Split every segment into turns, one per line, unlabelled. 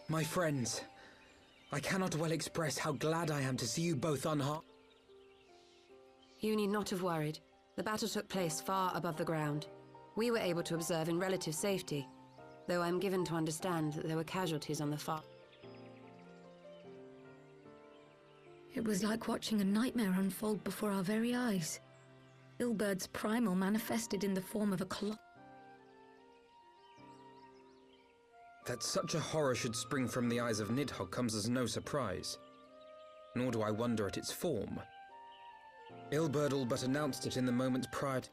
My friends, I cannot well express how glad I am to see you both unharmed.
You need not have worried. The battle took place far above the ground. We were able to observe in relative safety, though I'm given to understand that there were casualties on the far.
It was like watching a nightmare unfold before our very eyes. Ilbird's primal manifested in the form of a clock.
That such a horror should spring from the eyes of Nidhogg comes as no surprise. Nor do I wonder at its form. Ilberd all but announced it in the moments prior to...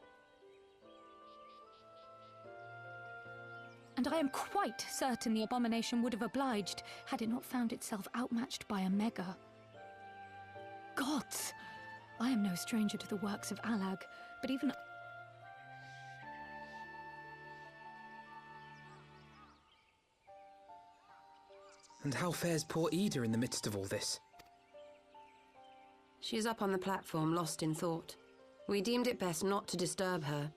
And I am quite certain the abomination would have obliged had it not found itself outmatched by a mega. Gods! I am no stranger to the works of Alag, but even...
And how fares poor Ida in the midst of all this?
She is up on the platform, lost in thought. We deemed it best not to disturb her.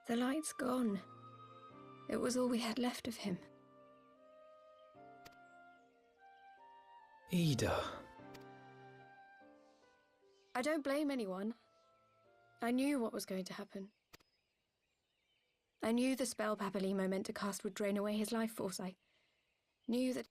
The light's gone. It was all we had left of him.
Ida.
I don't blame anyone. I knew what was going to happen. I knew the spell Papalimo meant to cast would drain away his life force. I knew that...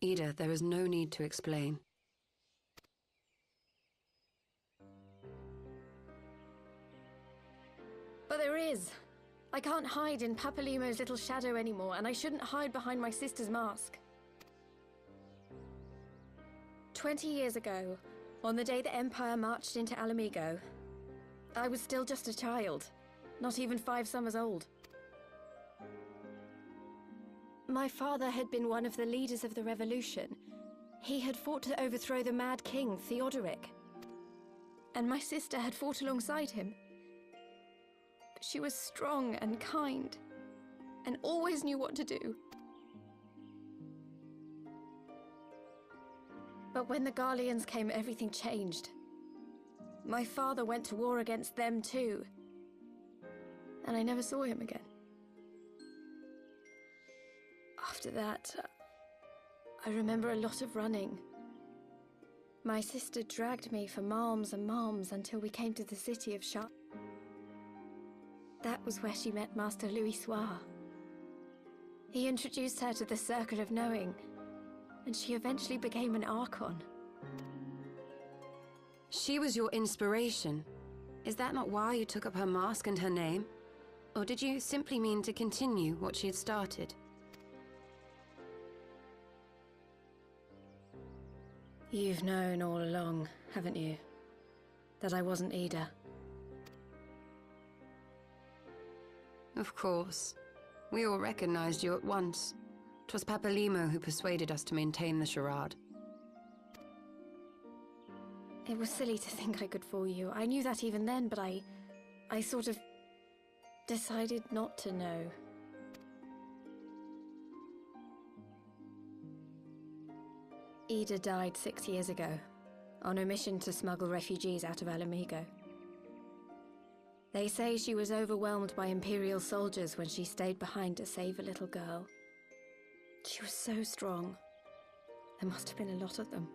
Ida, there is no need to explain.
But there is. I can't hide in Papalimo's little shadow anymore, and I shouldn't hide behind my sister's mask. 20 years ago, on the day the Empire marched into Alamigo, I was still just a child, not even 5 summers old. My father had been one of the leaders of the revolution. He had fought to overthrow the Mad King, Theodoric. And my sister had fought alongside him. But she was strong and kind, and always knew what to do. But when the Garleans came, everything changed. My father went to war against them too, and I never saw him again. After that, I remember a lot of running. My sister dragged me for malms and malms until we came to the city of Chartres. That was where she met Master Louis Soir. He introduced her to the Circle of Knowing, and she eventually became an Archon.
She was your inspiration. Is that not why you took up her mask and her name? Or did you simply mean to continue what she had started?
You've known all along, haven't you? That I wasn't Ida.
Of course. We all recognized you at once. 'Twas Papalimo who persuaded us to maintain the charade.
It was silly to think I could fool you. I knew that even then, but I sort of decided not to know. Ida died 6 years ago, on a mission to smuggle refugees out of Alamigo. They say she was overwhelmed by Imperial soldiers when she stayed behind to save a little girl. She was so strong. There must have been a lot of them.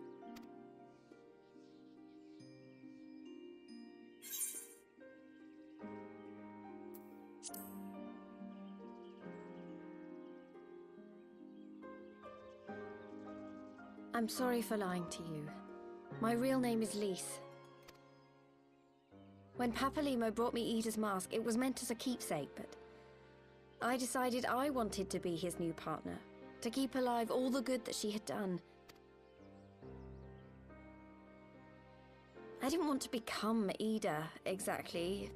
I'm sorry for lying to you. My real name is Lise. When Papalimo brought me Ida's mask, it was meant as a keepsake, but I decided I wanted to be his new partner, to keep alive all the good that she had done. I didn't want to become Ida, exactly.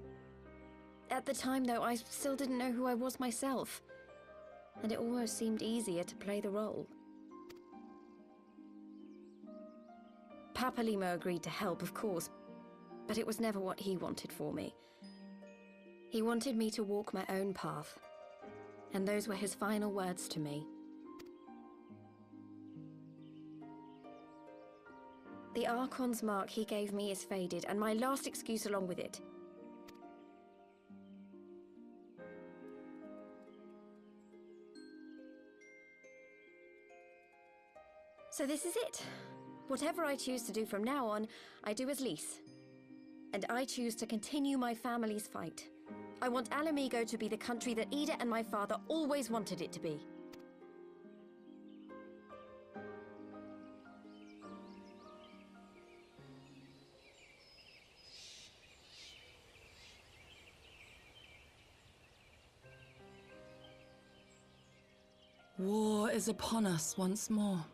At the time, though, I still didn't know who I was myself. And it almost seemed easier to play the role. Papalimo agreed to help, of course, but it was never what he wanted for me. He wanted me to walk my own path, and those were his final words to me. The Archon's mark he gave me is faded, and my last excuse along with it. So this is it. Whatever I choose to do from now on, I do as Lys. And I choose to continue my family's fight. I want Alamigo to be the country that Ida and my father always wanted it to be.
War is upon us once more.